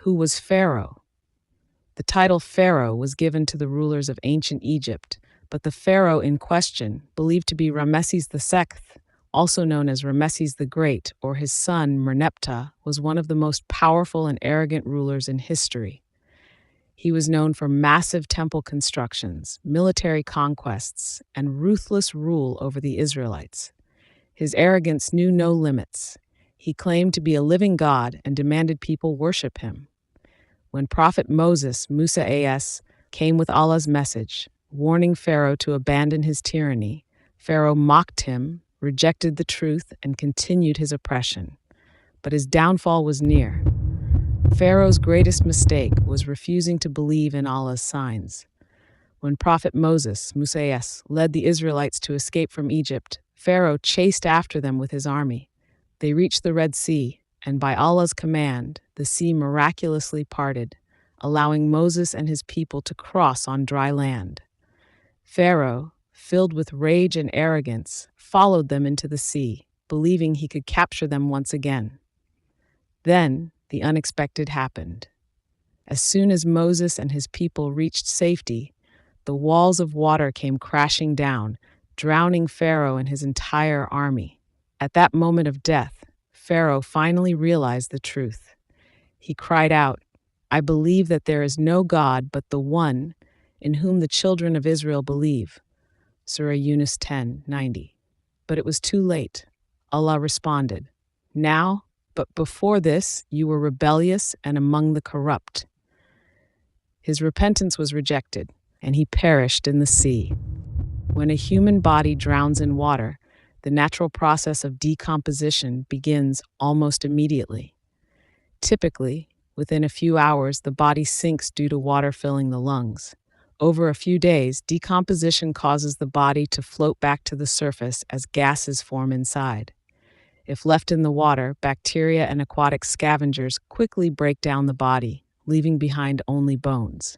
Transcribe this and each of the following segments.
Who was Pharaoh? The title Pharaoh was given to the rulers of ancient Egypt, but the Pharaoh in question, believed to be Ramesses II, also known as Ramesses the Great, or his son Merneptah, was one of the most powerful and arrogant rulers in history. He was known for massive temple constructions, military conquests, and ruthless rule over the Israelites. His arrogance knew no limits. He claimed to be a living god and demanded people worship him. When Prophet Moses, Musa as, came with Allah's message, warning Pharaoh to abandon his tyranny, Pharaoh mocked him, rejected the truth, and continued his oppression. But his downfall was near. Pharaoh's greatest mistake was refusing to believe in Allah's signs. When Prophet Moses, Musa as, led the Israelites to escape from Egypt, Pharaoh chased after them with his army. They reached the Red Sea, and by Allah's command, the sea miraculously parted, allowing Moses and his people to cross on dry land. Pharaoh, filled with rage and arrogance, followed them into the sea, believing he could capture them once again. Then, the unexpected happened. As soon as Moses and his people reached safety, the walls of water came crashing down, drowning Pharaoh and his entire army. At that moment of death, Pharaoh finally realized the truth. He cried out, "I believe that there is no God but the one in whom the children of Israel believe." Surah Yunus 10:90. But it was too late. Allah responded, "Now, but before this, you were rebellious and among the corrupt." His repentance was rejected, and he perished in the sea. When a human body drowns in water, the natural process of decomposition begins almost immediately. Typically, within a few hours, the body sinks due to water filling the lungs. Over a few days, decomposition causes the body to float back to the surface as gases form inside. If left in the water, bacteria and aquatic scavengers quickly break down the body, leaving behind only bones.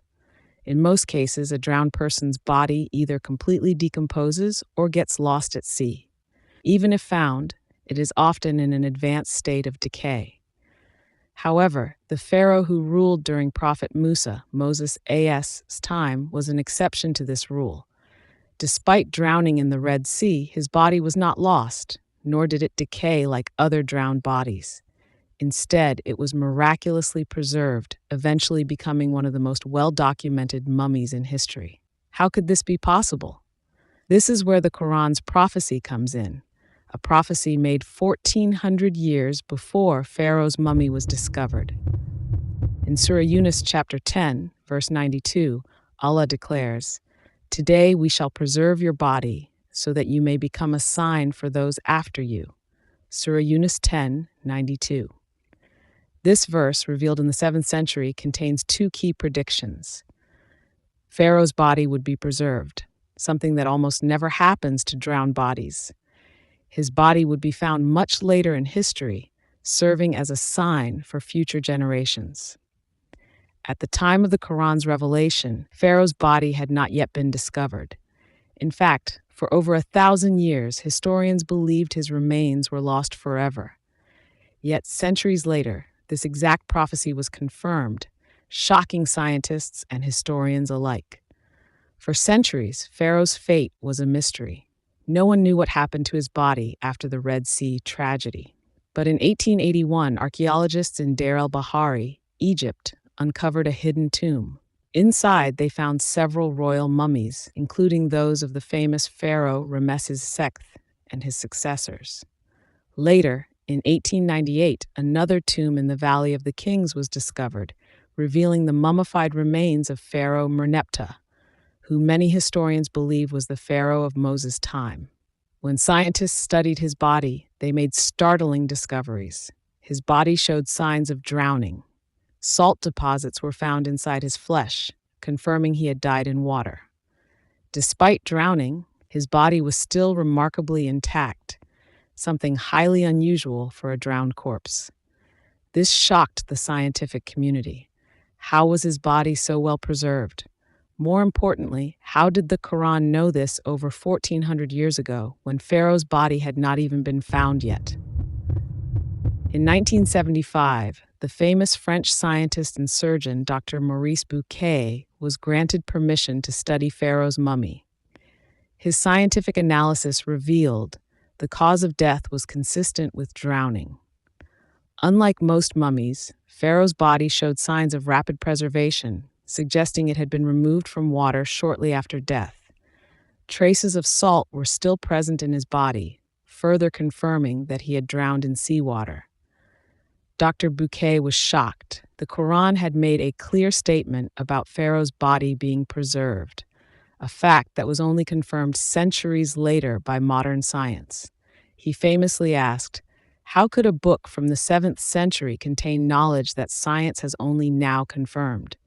In most cases, a drowned person's body either completely decomposes or gets lost at sea. Even if found, it is often in an advanced state of decay. However, the Pharaoh who ruled during Prophet Musa, Moses as, time was an exception to this rule. Despite drowning in the Red Sea, his body was not lost, nor did it decay like other drowned bodies. Instead, it was miraculously preserved, eventually becoming one of the most well-documented mummies in history. How could this be possible? This is where the Quran's prophecy comes in, a prophecy made 1,400 years before Pharaoh's mummy was discovered. In Surah Yunus chapter 10, verse 92, Allah declares, "Today we shall preserve your body, so that you may become a sign for those after you." Surah Yunus 10:92. This verse, revealed in the 7th century, contains two key predictions. Pharaoh's body would be preserved, something that almost never happens to drowned bodies. His body would be found much later in history, serving as a sign for future generations. At the time of the Quran's revelation, Pharaoh's body had not yet been discovered. In fact, for over 1,000 years, historians believed his remains were lost forever. Yet centuries later, this exact prophecy was confirmed, shocking scientists and historians alike. For centuries, Pharaoh's fate was a mystery. No one knew what happened to his body after the Red Sea tragedy. But in 1881, archaeologists in Deir el-Bahari, Egypt, uncovered a hidden tomb. Inside, they found several royal mummies, including those of the famous Pharaoh Ramesses II and his successors. Later, in 1898, another tomb in the Valley of the Kings was discovered, revealing the mummified remains of Pharaoh Merneptah, who many historians believe was the Pharaoh of Moses' time. When scientists studied his body, they made startling discoveries. His body showed signs of drowning. Salt deposits were found inside his flesh, confirming he had died in water. Despite drowning, his body was still remarkably intact, something highly unusual for a drowned corpse. This shocked the scientific community. How was his body so well preserved? More importantly, how did the Quran know this over 1,400 years ago, when Pharaoh's body had not even been found yet? In 1975, The famous French scientist and surgeon Dr. Maurice Bucaille was granted permission to study Pharaoh's mummy. His scientific analysis revealed the cause of death was consistent with drowning. Unlike most mummies, Pharaoh's body showed signs of rapid preservation, suggesting it had been removed from water shortly after death. Traces of salt were still present in his body, further confirming that he had drowned in seawater. Dr. Bucaille was shocked. The Quran had made a clear statement about Pharaoh's body being preserved, a fact that was only confirmed centuries later by modern science. He famously asked, "How could a book from the 7th century contain knowledge that science has only now confirmed?"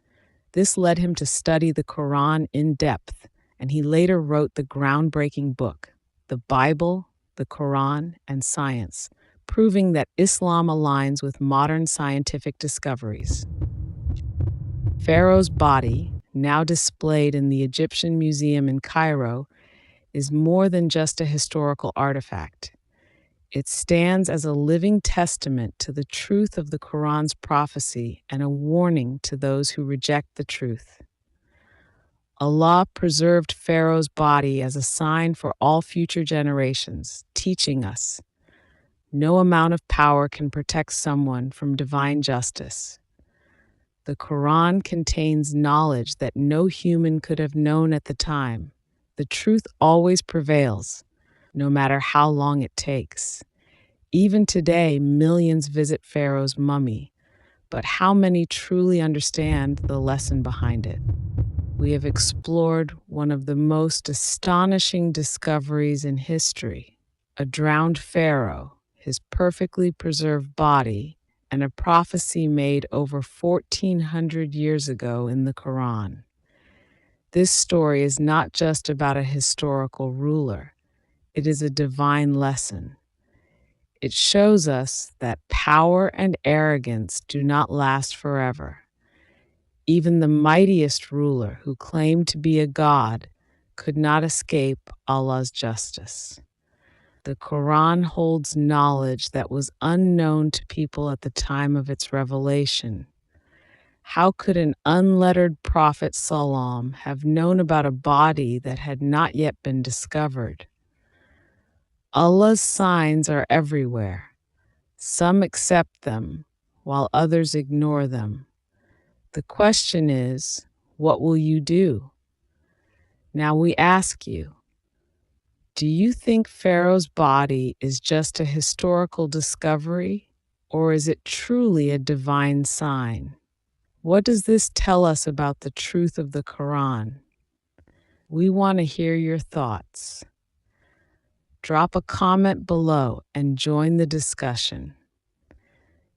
This led him to study the Quran in depth, and he later wrote the groundbreaking book, The Bible, the Quran, and Science, proving that Islam aligns with modern scientific discoveries. Pharaoh's body, now displayed in the Egyptian Museum in Cairo, is more than just a historical artifact. It stands as a living testament to the truth of the Quran's prophecy and a warning to those who reject the truth. Allah preserved Pharaoh's body as a sign for all future generations, teaching us no amount of power can protect someone from divine justice. The Quran contains knowledge that no human could have known at the time. The truth always prevails, no matter how long it takes. Even today, millions visit Pharaoh's mummy, but how many truly understand the lesson behind it? We have explored one of the most astonishing discoveries in history: a drowned pharaoh, his perfectly preserved body, and a prophecy made over 1,400 years ago in the Quran. This story is not just about a historical ruler, it is a divine lesson. It shows us that power and arrogance do not last forever. Even the mightiest ruler who claimed to be a god could not escape Allah's justice. The Quran holds knowledge that was unknown to people at the time of its revelation. How could an unlettered prophet Salam have known about a body that had not yet been discovered? Allah's signs are everywhere. Some accept them, while others ignore them. The question is, what will you do? Now we ask you, do you think Pharaoh's body is just a historical discovery, or is it truly a divine sign? What does this tell us about the truth of the Quran? We want to hear your thoughts. Drop a comment below and join the discussion.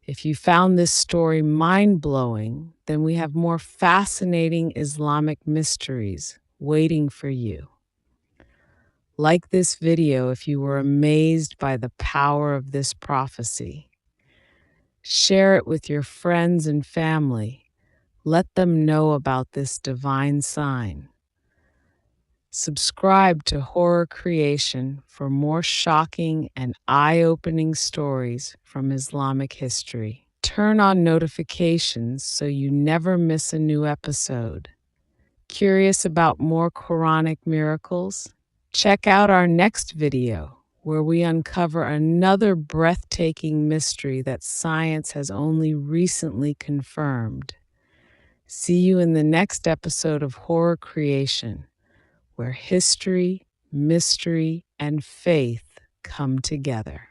If you found this story mind-blowing, then we have more fascinating Islamic mysteries waiting for you. Like this video if you were amazed by the power of this prophecy. Share it with your friends and family. Let them know about this divine sign. Subscribe to Horror Creation for more shocking and eye-opening stories from Islamic history. Turn on notifications so you never miss a new episode. Curious about more Quranic miracles? Check out our next video, where we uncover another breathtaking mystery that science has only recently confirmed. See you in the next episode of Horror Creation, where history, mystery, and faith come together.